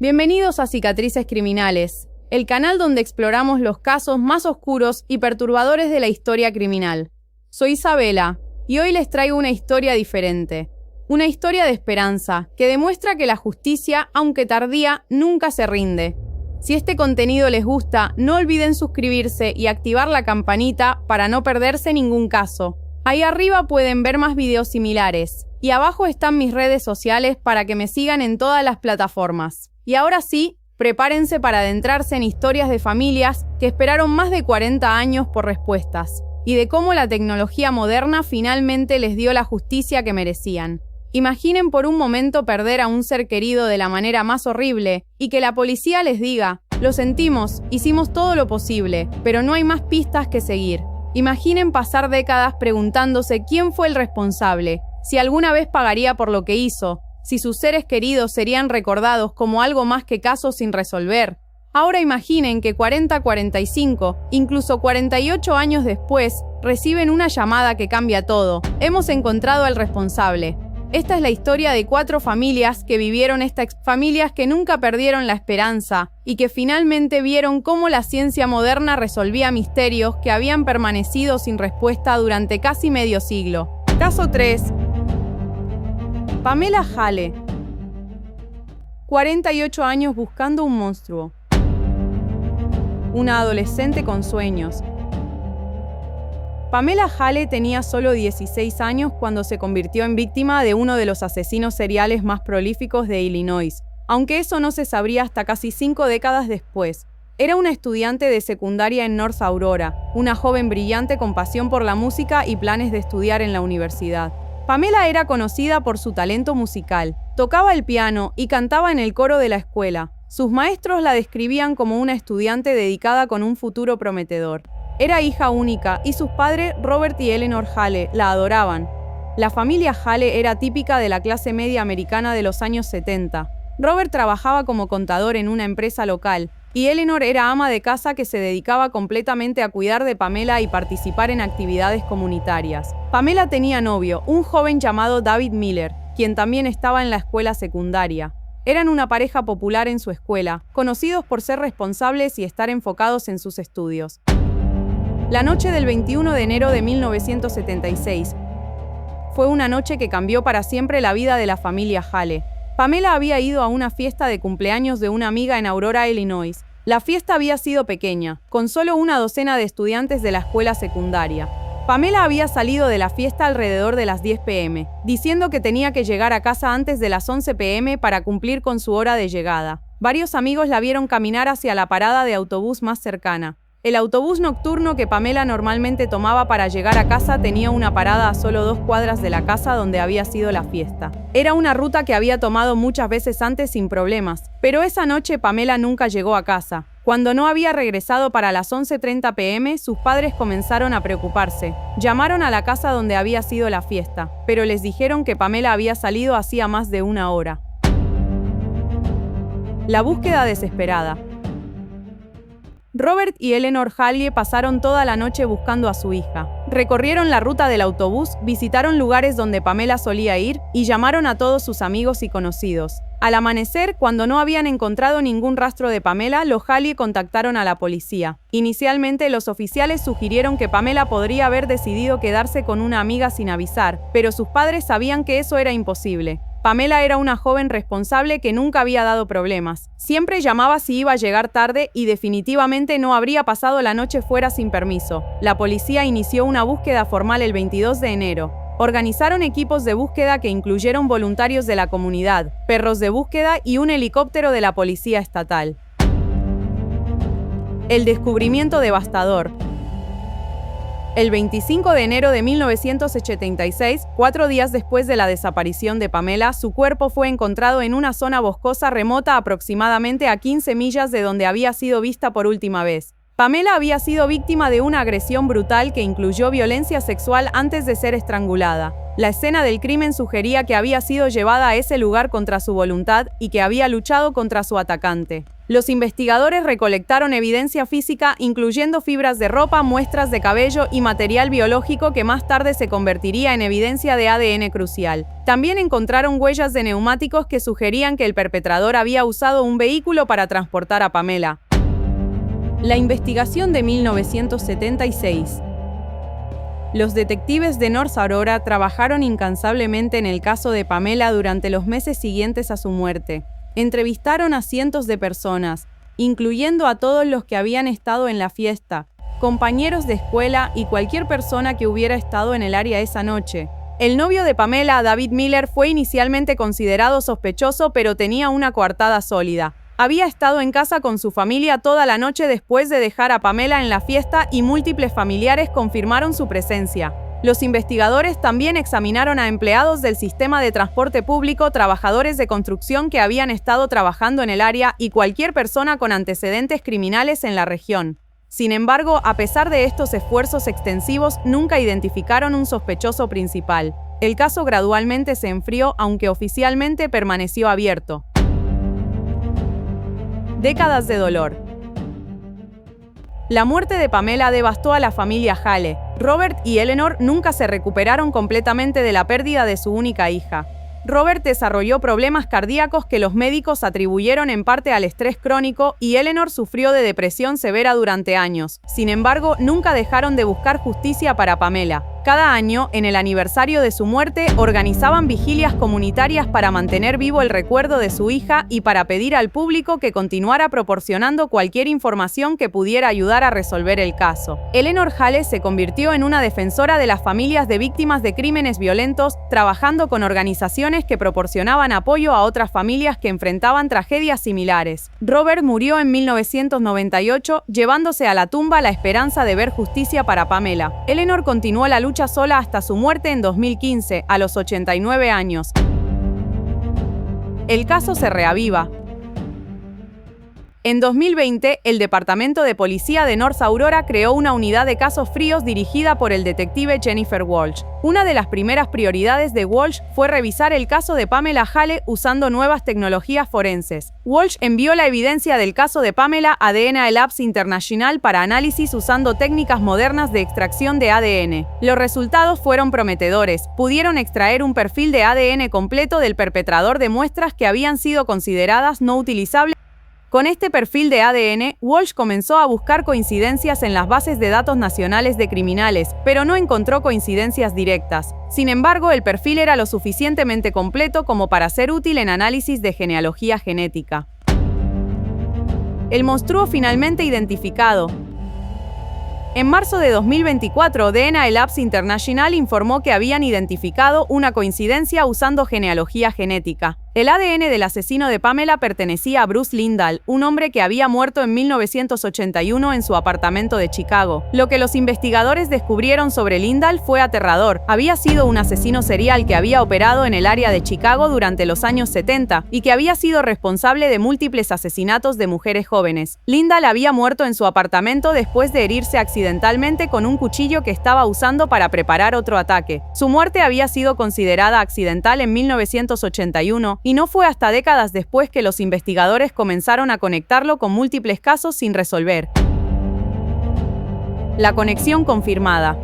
Bienvenidos a Cicatrices Criminales, el canal donde exploramos los casos más oscuros y perturbadores de la historia criminal. Soy Isabela y hoy les traigo una historia diferente. Una historia de esperanza que demuestra que la justicia, aunque tardía, nunca se rinde. Si este contenido les gusta, no olviden suscribirse y activar la campanita para no perderse ningún caso. Ahí arriba pueden ver más videos similares. Y abajo están mis redes sociales para que me sigan en todas las plataformas. Y ahora sí, prepárense para adentrarse en historias de familias que esperaron más de 40 años por respuestas, y de cómo la tecnología moderna finalmente les dio la justicia que merecían. Imaginen por un momento perder a un ser querido de la manera más horrible y que la policía les diga: lo sentimos, hicimos todo lo posible, pero no hay más pistas que seguir. Imaginen pasar décadas preguntándose quién fue el responsable, si alguna vez pagaría por lo que hizo, si sus seres queridos serían recordados como algo más que casos sin resolver. Ahora imaginen que 40, 45, incluso 48 años después, reciben una llamada que cambia todo. Hemos encontrado al responsable. Esta es la historia de 4 familias que vivieron familias que nunca perdieron la esperanza y que finalmente vieron cómo la ciencia moderna resolvía misterios que habían permanecido sin respuesta durante casi medio siglo. Caso 3. Pamela Hale. 48 años buscando un monstruo. Una adolescente con sueños. Pamela Hale tenía solo 16 años cuando se convirtió en víctima de uno de los asesinos seriales más prolíficos de Illinois, aunque eso no se sabría hasta casi 5 décadas después. Era una estudiante de secundaria en North Aurora, una joven brillante con pasión por la música y planes de estudiar en la universidad. Pamela era conocida por su talento musical, tocaba el piano y cantaba en el coro de la escuela. Sus maestros la describían como una estudiante dedicada con un futuro prometedor. Era hija única y sus padres, Robert y Eleanor Hale, la adoraban. La familia Hale era típica de la clase media americana de los años 70. Robert trabajaba como contador en una empresa local y Eleanor era ama de casa que se dedicaba completamente a cuidar de Pamela y participar en actividades comunitarias. Pamela tenía novio, un joven llamado David Miller, quien también estaba en la escuela secundaria. Eran una pareja popular en su escuela, conocidos por ser responsables y estar enfocados en sus estudios. La noche del 21 de enero de 1976 fue una noche que cambió para siempre la vida de la familia Hale. Pamela había ido a una fiesta de cumpleaños de una amiga en Aurora, Illinois. La fiesta había sido pequeña, con solo una docena de estudiantes de la escuela secundaria. Pamela había salido de la fiesta alrededor de las 10 p.m., diciendo que tenía que llegar a casa antes de las 11 p.m. para cumplir con su hora de llegada. Varios amigos la vieron caminar hacia la parada de autobús más cercana. El autobús nocturno que Pamela normalmente tomaba para llegar a casa tenía una parada a solo 2 cuadras de la casa donde había sido la fiesta. Era una ruta que había tomado muchas veces antes sin problemas, pero esa noche Pamela nunca llegó a casa. Cuando no había regresado para las 11:30 p.m., sus padres comenzaron a preocuparse. Llamaron a la casa donde había sido la fiesta, pero les dijeron que Pamela había salido hacía más de una hora. La búsqueda desesperada. Robert y Eleanor Hale pasaron toda la noche buscando a su hija. Recorrieron la ruta del autobús, visitaron lugares donde Pamela solía ir y llamaron a todos sus amigos y conocidos. Al amanecer, cuando no habían encontrado ningún rastro de Pamela, los Hale contactaron a la policía. Inicialmente, los oficiales sugirieron que Pamela podría haber decidido quedarse con una amiga sin avisar, pero sus padres sabían que eso era imposible. Pamela era una joven responsable que nunca había dado problemas. Siempre llamaba si iba a llegar tarde y definitivamente no habría pasado la noche fuera sin permiso. La policía inició una búsqueda formal el 22 de enero. Organizaron equipos de búsqueda que incluyeron voluntarios de la comunidad, perros de búsqueda y un helicóptero de la policía estatal. El descubrimiento devastador. El 25 de enero de 1986, 4 días después de la desaparición de Pamela, su cuerpo fue encontrado en una zona boscosa remota aproximadamente a 15 millas de donde había sido vista por última vez. Pamela había sido víctima de una agresión brutal que incluyó violencia sexual antes de ser estrangulada. La escena del crimen sugería que había sido llevada a ese lugar contra su voluntad y que había luchado contra su atacante. Los investigadores recolectaron evidencia física, incluyendo fibras de ropa, muestras de cabello y material biológico que más tarde se convertiría en evidencia de ADN crucial. También encontraron huellas de neumáticos que sugerían que el perpetrador había usado un vehículo para transportar a Pamela. La investigación de 1976. Los detectives de North Aurora trabajaron incansablemente en el caso de Pamela durante los meses siguientes a su muerte. Entrevistaron a cientos de personas, incluyendo a todos los que habían estado en la fiesta, compañeros de escuela y cualquier persona que hubiera estado en el área esa noche. El novio de Pamela, David Miller, fue inicialmente considerado sospechoso, pero tenía una coartada sólida. Había estado en casa con su familia toda la noche después de dejar a Pamela en la fiesta y múltiples familiares confirmaron su presencia. Los investigadores también examinaron a empleados del sistema de transporte público, trabajadores de construcción que habían estado trabajando en el área y cualquier persona con antecedentes criminales en la región. Sin embargo, a pesar de estos esfuerzos extensivos, nunca identificaron un sospechoso principal. El caso gradualmente se enfrió, aunque oficialmente permaneció abierto. Décadas de dolor. La muerte de Pamela devastó a la familia Hale. Robert y Eleanor nunca se recuperaron completamente de la pérdida de su única hija. Robert desarrolló problemas cardíacos que los médicos atribuyeron en parte al estrés crónico y Eleanor sufrió de depresión severa durante años. Sin embargo, nunca dejaron de buscar justicia para Pamela. Cada año, en el aniversario de su muerte, organizaban vigilias comunitarias para mantener vivo el recuerdo de su hija y para pedir al público que continuara proporcionando cualquier información que pudiera ayudar a resolver el caso. Eleanor Hale se convirtió en una defensora de las familias de víctimas de crímenes violentos, trabajando con organizaciones que proporcionaban apoyo a otras familias que enfrentaban tragedias similares. Robert murió en 1998, llevándose a la tumba la esperanza de ver justicia para Pamela. Eleanor continuó la lucha sola hasta su muerte en 2015, a los 89 años. El caso se reaviva. En 2020, el Departamento de Policía de North Aurora creó una unidad de casos fríos dirigida por el detective Jennifer Walsh. Una de las primeras prioridades de Walsh fue revisar el caso de Pamela Hale usando nuevas tecnologías forenses. Walsh envió la evidencia del caso de Pamela a DNA Labs International para análisis usando técnicas modernas de extracción de ADN. Los resultados fueron prometedores. Pudieron extraer un perfil de ADN completo del perpetrador de muestras que habían sido consideradas no utilizables. Con este perfil de ADN, Walsh comenzó a buscar coincidencias en las bases de datos nacionales de criminales, pero no encontró coincidencias directas. Sin embargo, el perfil era lo suficientemente completo como para ser útil en análisis de genealogía genética. El monstruo finalmente identificado. En marzo de 2024, DNA Labs International informó que habían identificado una coincidencia usando genealogía genética. El ADN del asesino de Pamela pertenecía a Bruce Lindahl, un hombre que había muerto en 1981 en su apartamento de Chicago. Lo que los investigadores descubrieron sobre Lindahl fue aterrador. Había sido un asesino serial que había operado en el área de Chicago durante los años 70 y que había sido responsable de múltiples asesinatos de mujeres jóvenes. Lindahl había muerto en su apartamento después de herirse accidentalmente con un cuchillo que estaba usando para preparar otro ataque. Su muerte había sido considerada accidental en 1981 y no fue hasta décadas después que los investigadores comenzaron a conectarlo con múltiples casos sin resolver. La conexión confirmada.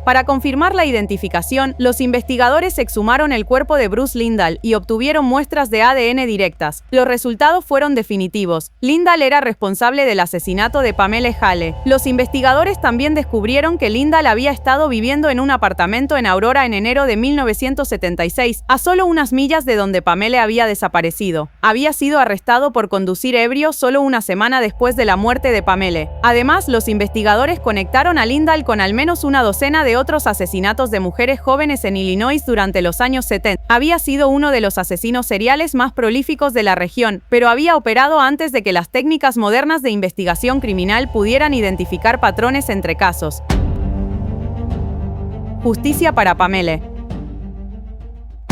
Para confirmar la identificación, los investigadores exhumaron el cuerpo de Bruce Lindahl y obtuvieron muestras de ADN directas. Los resultados fueron definitivos. Lindahl era responsable del asesinato de Pamela Hale. Los investigadores también descubrieron que Lindahl había estado viviendo en un apartamento en Aurora en enero de 1976, a solo unas millas de donde Pamela había desaparecido. Había sido arrestado por conducir ebrio solo una semana después de la muerte de Pamela. Además, los investigadores conectaron a Lindahl con al menos una docena de otros asesinatos de mujeres jóvenes en Illinois durante los años 70. Había sido uno de los asesinos seriales más prolíficos de la región, pero había operado antes de que las técnicas modernas de investigación criminal pudieran identificar patrones entre casos. Justicia para Pamela.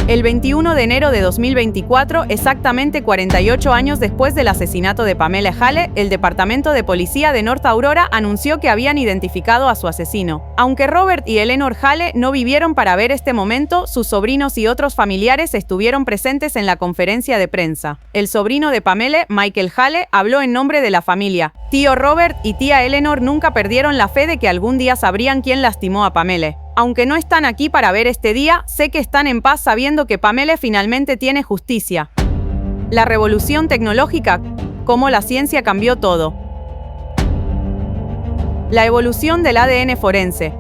El 21 de enero de 2024, exactamente 48 años después del asesinato de Pamela Hale, el Departamento de Policía de North Aurora anunció que habían identificado a su asesino. Aunque Robert y Eleanor Hale no vivieron para ver este momento, sus sobrinos y otros familiares estuvieron presentes en la conferencia de prensa. El sobrino de Pamela, Michael Hale, habló en nombre de la familia. Tío Robert y tía Eleanor nunca perdieron la fe de que algún día sabrían quién lastimó a Pamela. Aunque no están aquí para ver este día, sé que están en paz sabiendo que Pamela finalmente tiene justicia. La revolución tecnológica, cómo la ciencia cambió todo. La evolución del ADN forense.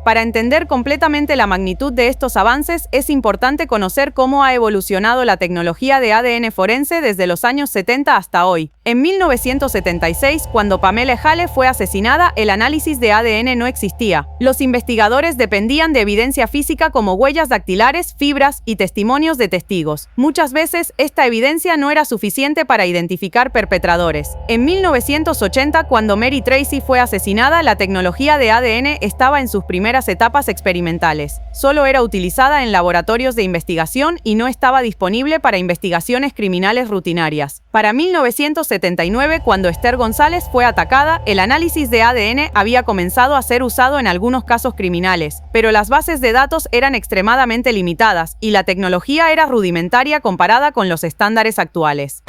Para entender completamente la magnitud de estos avances, es importante conocer cómo ha evolucionado la tecnología de ADN forense desde los años 70 hasta hoy. En 1976, cuando Pamela Hale fue asesinada, el análisis de ADN no existía. Los investigadores dependían de evidencia física como huellas dactilares, fibras y testimonios de testigos. Muchas veces, esta evidencia no era suficiente para identificar perpetradores. En 1980, cuando Mary Tracy fue asesinada, la tecnología de ADN estaba en sus primeras etapas experimentales. Solo era utilizada en laboratorios de investigación y no estaba disponible para investigaciones criminales rutinarias. Para 1979, cuando Esther González fue atacada, el análisis de ADN había comenzado a ser usado en algunos casos criminales, pero las bases de datos eran extremadamente limitadas y la tecnología era rudimentaria comparada con los estándares actuales.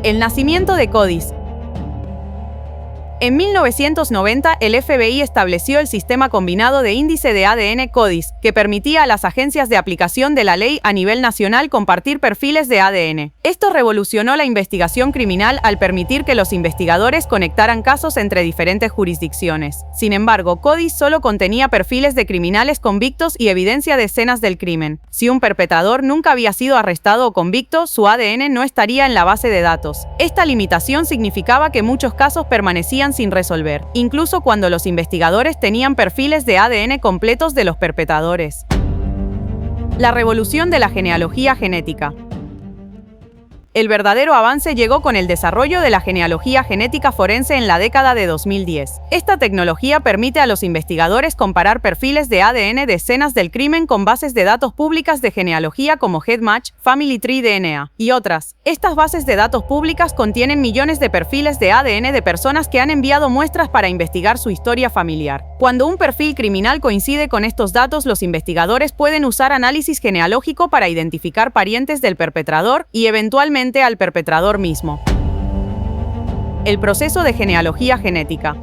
El nacimiento de CODIS. En 1990, el FBI estableció el Sistema Combinado de Índice de ADN CODIS, que permitía a las agencias de aplicación de la ley a nivel nacional compartir perfiles de ADN. Esto revolucionó la investigación criminal al permitir que los investigadores conectaran casos entre diferentes jurisdicciones. Sin embargo, CODIS solo contenía perfiles de criminales convictos y evidencia de escenas del crimen. Si un perpetrador nunca había sido arrestado o convicto, su ADN no estaría en la base de datos. Esta limitación significaba que muchos casos permanecían sin resolver, incluso cuando los investigadores tenían perfiles de ADN completos de los perpetradores. La revolución de la genealogía genética. El verdadero avance llegó con el desarrollo de la genealogía genética forense en la década de 2010. Esta tecnología permite a los investigadores comparar perfiles de ADN de escenas del crimen con bases de datos públicas de genealogía como HeadMatch, Family Tree DNA y otras. Estas bases de datos públicas contienen millones de perfiles de ADN de personas que han enviado muestras para investigar su historia familiar. Cuando un perfil criminal coincide con estos datos, los investigadores pueden usar análisis genealógico para identificar parientes del perpetrador y eventualmente al perpetrador mismo. El proceso de genealogía genética.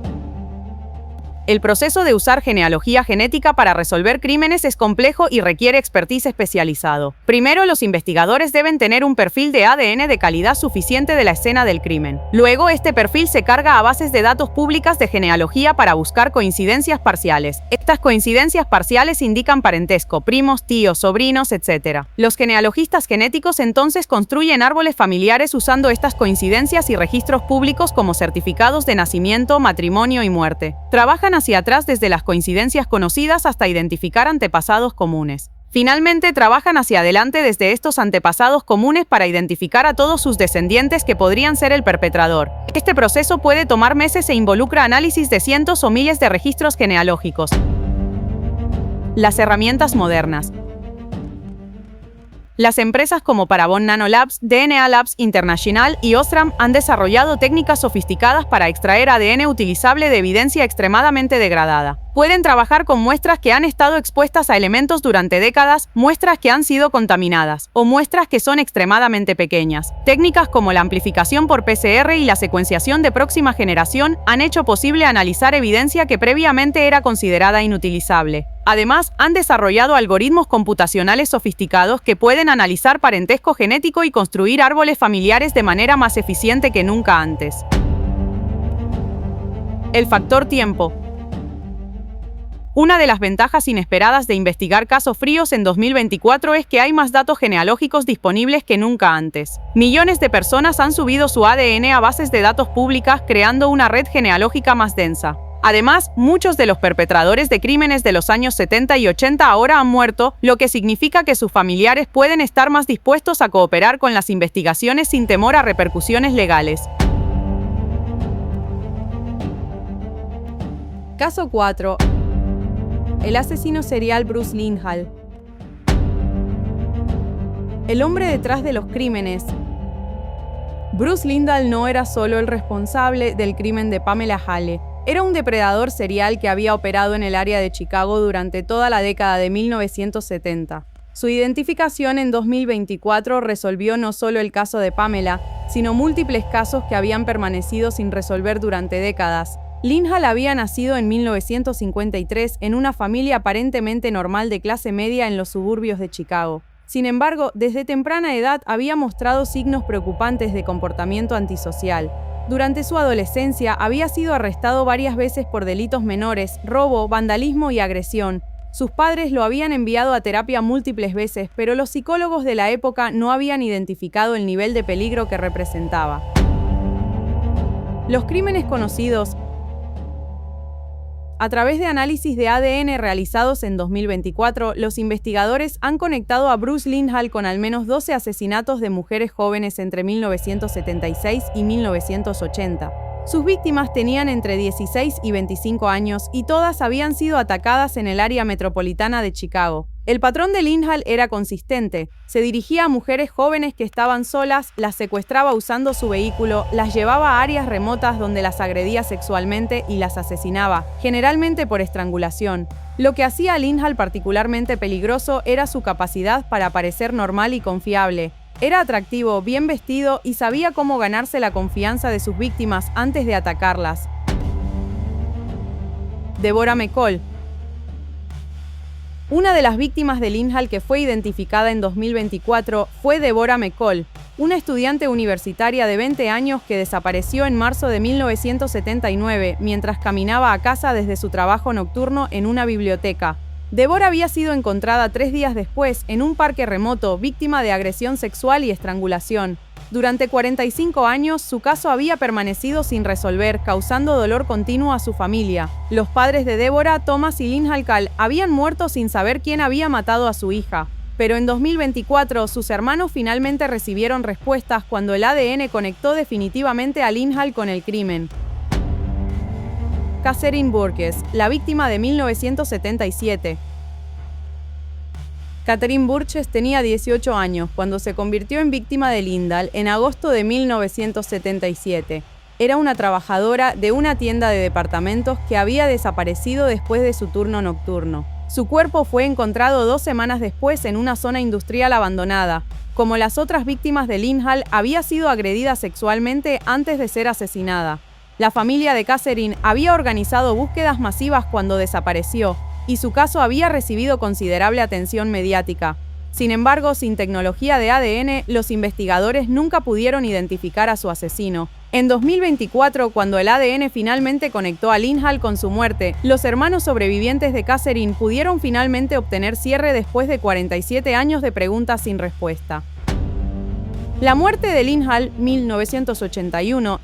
El proceso de usar genealogía genética para resolver crímenes es complejo y requiere expertise especializado. Primero, los investigadores deben tener un perfil de ADN de calidad suficiente de la escena del crimen. Luego, este perfil se carga a bases de datos públicas de genealogía para buscar coincidencias parciales. Estas coincidencias parciales indican parentesco, primos, tíos, sobrinos, etc. Los genealogistas genéticos entonces construyen árboles familiares usando estas coincidencias y registros públicos como certificados de nacimiento, matrimonio y muerte. Trabajan hacia atrás desde las coincidencias conocidas hasta identificar antepasados comunes. Finalmente, trabajan hacia adelante desde estos antepasados comunes para identificar a todos sus descendientes que podrían ser el perpetrador. Este proceso puede tomar meses e involucra análisis de cientos o miles de registros genealógicos. Las herramientas modernas. Las empresas como Parabon Nanolabs, DNA Labs International y Ostrom han desarrollado técnicas sofisticadas para extraer ADN utilizable de evidencia extremadamente degradada. Pueden trabajar con muestras que han estado expuestas a elementos durante décadas, muestras que han sido contaminadas, o muestras que son extremadamente pequeñas. Técnicas como la amplificación por PCR y la secuenciación de próxima generación han hecho posible analizar evidencia que previamente era considerada inutilizable. Además, han desarrollado algoritmos computacionales sofisticados que pueden analizar parentesco genético y construir árboles familiares de manera más eficiente que nunca antes. El factor tiempo. Una de las ventajas inesperadas de investigar casos fríos en 2024 es que hay más datos genealógicos disponibles que nunca antes. Millones de personas han subido su ADN a bases de datos públicas, creando una red genealógica más densa. Además, muchos de los perpetradores de crímenes de los años 70 y 80 ahora han muerto, lo que significa que sus familiares pueden estar más dispuestos a cooperar con las investigaciones sin temor a repercusiones legales. Caso 4. el asesino serial Bruce Linhall. El hombre detrás de los crímenes. Bruce Linhall no era solo el responsable del crimen de Pamela Hale. Era un depredador serial que había operado en el área de Chicago durante toda la década de 1970. Su identificación en 2024 resolvió no solo el caso de Pamela, sino múltiples casos que habían permanecido sin resolver durante décadas. Linhall había nacido en 1953 en una familia aparentemente normal de clase media en los suburbios de Chicago. Sin embargo, desde temprana edad había mostrado signos preocupantes de comportamiento antisocial. Durante su adolescencia había sido arrestado varias veces por delitos menores, robo, vandalismo y agresión. Sus padres lo habían enviado a terapia múltiples veces, pero los psicólogos de la época no habían identificado el nivel de peligro que representaba. Los crímenes conocidos. A través de análisis de ADN realizados en 2024, los investigadores han conectado a Bruce Linhall con al menos 12 asesinatos de mujeres jóvenes entre 1976 y 1980. Sus víctimas tenían entre 16 y 25 años y todas habían sido atacadas en el área metropolitana de Chicago. El patrón de Linhall era consistente. Se dirigía a mujeres jóvenes que estaban solas, las secuestraba usando su vehículo, las llevaba a áreas remotas donde las agredía sexualmente y las asesinaba, generalmente por estrangulación. Lo que hacía a Linhall particularmente peligroso era su capacidad para parecer normal y confiable. Era atractivo, bien vestido y sabía cómo ganarse la confianza de sus víctimas antes de atacarlas. Deborah McCall. Una de las víctimas de Linhall que fue identificada en 2024 fue Deborah McCall, una estudiante universitaria de 20 años que desapareció en marzo de 1979 mientras caminaba a casa desde su trabajo nocturno en una biblioteca. Deborah había sido encontrada 3 días después en un parque remoto, víctima de agresión sexual y estrangulación. Durante 45 años, su caso había permanecido sin resolver, causando dolor continuo a su familia. Los padres de Deborah, Thomas y Linhall Kahl, habían muerto sin saber quién había matado a su hija. Pero en 2024, sus hermanos finalmente recibieron respuestas cuando el ADN conectó definitivamente a Linhall con el crimen. Catherine Burgess, la víctima de 1977. Catherine Burgess tenía 18 años cuando se convirtió en víctima de Linhall en agosto de 1977. Era una trabajadora de una tienda de departamentos que había desaparecido después de su turno nocturno. Su cuerpo fue encontrado 2 semanas después en una zona industrial abandonada. Como las otras víctimas de Linhall, había sido agredida sexualmente antes de ser asesinada. La familia de Catherine había organizado búsquedas masivas cuando desapareció, y su caso había recibido considerable atención mediática. Sin embargo, sin tecnología de ADN, los investigadores nunca pudieron identificar a su asesino. En 2024, cuando el ADN finalmente conectó a Linhall con su muerte, los hermanos sobrevivientes de Catherine pudieron finalmente obtener cierre después de 47 años de preguntas sin respuesta. La muerte de Linhall, 1981.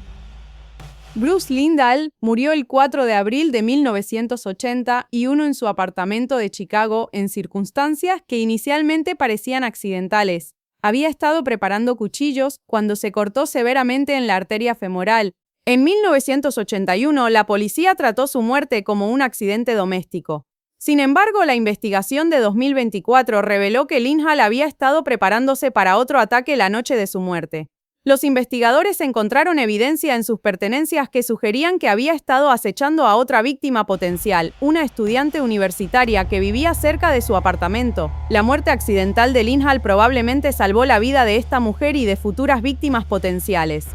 Bruce Linhall murió el 4 de abril de 1981 en su apartamento de Chicago en circunstancias que inicialmente parecían accidentales. Había estado preparando cuchillos cuando se cortó severamente en la arteria femoral. En 1981, la policía trató su muerte como un accidente doméstico. Sin embargo, la investigación de 2024 reveló que Linhall había estado preparándose para otro ataque la noche de su muerte. Los investigadores encontraron evidencia en sus pertenencias que sugerían que había estado acechando a otra víctima potencial, una estudiante universitaria que vivía cerca de su apartamento. La muerte accidental de Linhall probablemente salvó la vida de esta mujer y de futuras víctimas potenciales.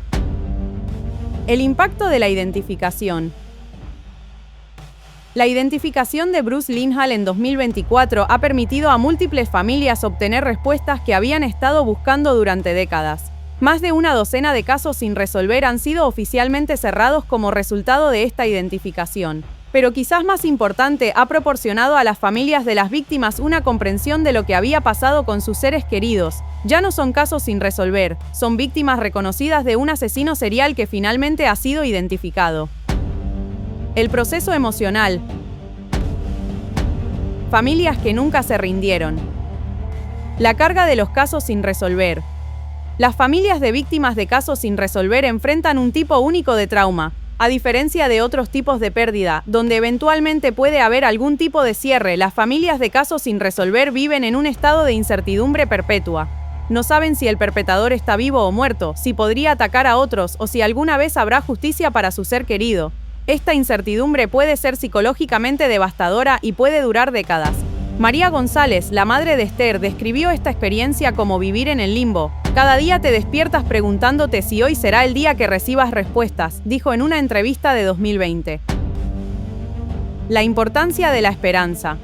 El impacto de la identificación. La identificación de Bruce Linhall en 2024 ha permitido a múltiples familias obtener respuestas que habían estado buscando durante décadas. Más de una docena de casos sin resolver han sido oficialmente cerrados como resultado de esta identificación. Pero quizás más importante, ha proporcionado a las familias de las víctimas una comprensión de lo que había pasado con sus seres queridos. Ya no son casos sin resolver, son víctimas reconocidas de un asesino serial que finalmente ha sido identificado. El proceso emocional. Familias que nunca se rindieron. La carga de los casos sin resolver. Las familias de víctimas de casos sin resolver enfrentan un tipo único de trauma. A diferencia de otros tipos de pérdida, donde eventualmente puede haber algún tipo de cierre, las familias de casos sin resolver viven en un estado de incertidumbre perpetua. No saben si el perpetrador está vivo o muerto, si podría atacar a otros o si alguna vez habrá justicia para su ser querido. Esta incertidumbre puede ser psicológicamente devastadora y puede durar décadas. María González, la madre de Esther, describió esta experiencia como vivir en el limbo. Cada día te despiertas preguntándote si hoy será el día que recibas respuestas, dijo en una entrevista de 2020. La importancia de la esperanza.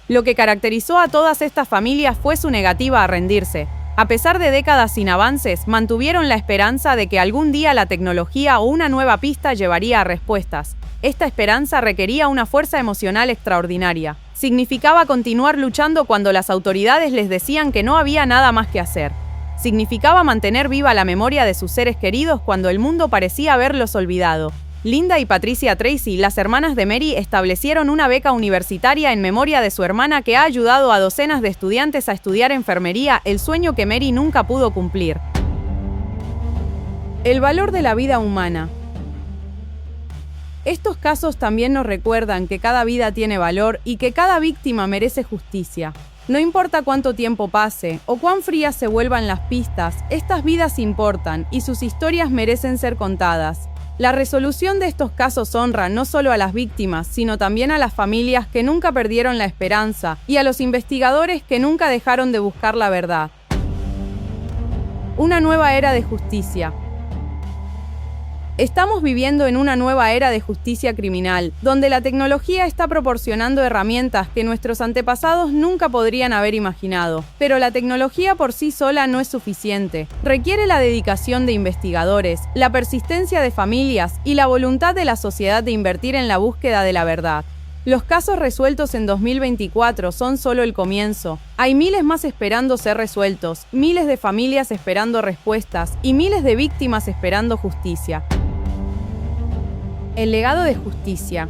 Lo que caracterizó a todas estas familias fue su negativa a rendirse. A pesar de décadas sin avances, mantuvieron la esperanza de que algún día la tecnología o una nueva pista llevaría a respuestas. Esta esperanza requería una fuerza emocional extraordinaria. Significaba continuar luchando cuando las autoridades les decían que no había nada más que hacer. Significaba mantener viva la memoria de sus seres queridos cuando el mundo parecía haberlos olvidado. Linda y Patricia Tracy, las hermanas de Mary, establecieron una beca universitaria en memoria de su hermana que ha ayudado a docenas de estudiantes a estudiar enfermería, el sueño que Mary nunca pudo cumplir. El valor de la vida humana. Estos casos también nos recuerdan que cada vida tiene valor y que cada víctima merece justicia. No importa cuánto tiempo pase o cuán frías se vuelvan las pistas, estas vidas importan y sus historias merecen ser contadas. La resolución de estos casos honra no solo a las víctimas, sino también a las familias que nunca perdieron la esperanza y a los investigadores que nunca dejaron de buscar la verdad. Una nueva era de justicia. Estamos viviendo en una nueva era de justicia criminal, donde la tecnología está proporcionando herramientas que nuestros antepasados nunca podrían haber imaginado. Pero la tecnología por sí sola no es suficiente. Requiere la dedicación de investigadores, la persistencia de familias y la voluntad de la sociedad de invertir en la búsqueda de la verdad. Los casos resueltos en 2024 son solo el comienzo. Hay miles más esperando ser resueltos, miles de familias esperando respuestas y miles de víctimas esperando justicia. El legado de justicia.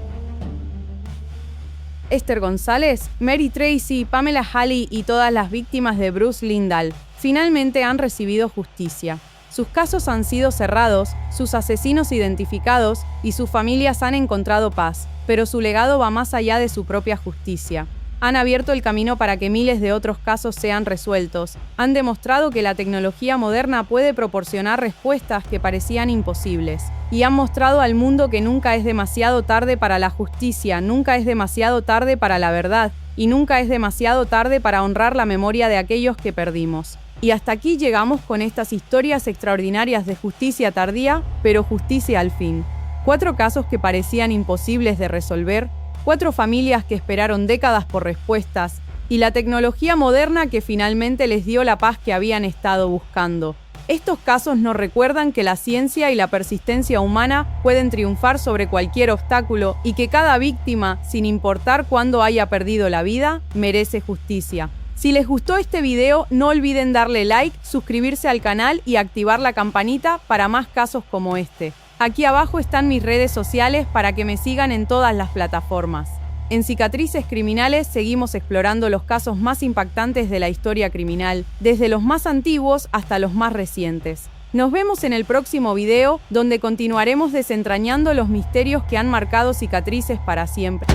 Esther González, Mary Tracy, Pamela Halley y todas las víctimas de Bruce Lindahl finalmente han recibido justicia. Sus casos han sido cerrados, sus asesinos identificados y sus familias han encontrado paz, pero su legado va más allá de su propia justicia. Han abierto el camino para que miles de otros casos sean resueltos. Han demostrado que la tecnología moderna puede proporcionar respuestas que parecían imposibles. Y han mostrado al mundo que nunca es demasiado tarde para la justicia, nunca es demasiado tarde para la verdad, y nunca es demasiado tarde para honrar la memoria de aquellos que perdimos. Y hasta aquí llegamos con estas historias extraordinarias de justicia tardía, pero justicia al fin. 4 casos que parecían imposibles de resolver, 4 familias que esperaron décadas por respuestas, y la tecnología moderna que finalmente les dio la paz que habían estado buscando. Estos casos nos recuerdan que la ciencia y la persistencia humana pueden triunfar sobre cualquier obstáculo y que cada víctima, sin importar cuándo haya perdido la vida, merece justicia. Si les gustó este video, no olviden darle like, suscribirse al canal y activar la campanita para más casos como este. Aquí abajo están mis redes sociales para que me sigan en todas las plataformas. En Cicatrices Criminales seguimos explorando los casos más impactantes de la historia criminal, desde los más antiguos hasta los más recientes. Nos vemos en el próximo video, donde continuaremos desentrañando los misterios que han marcado Cicatrices para siempre.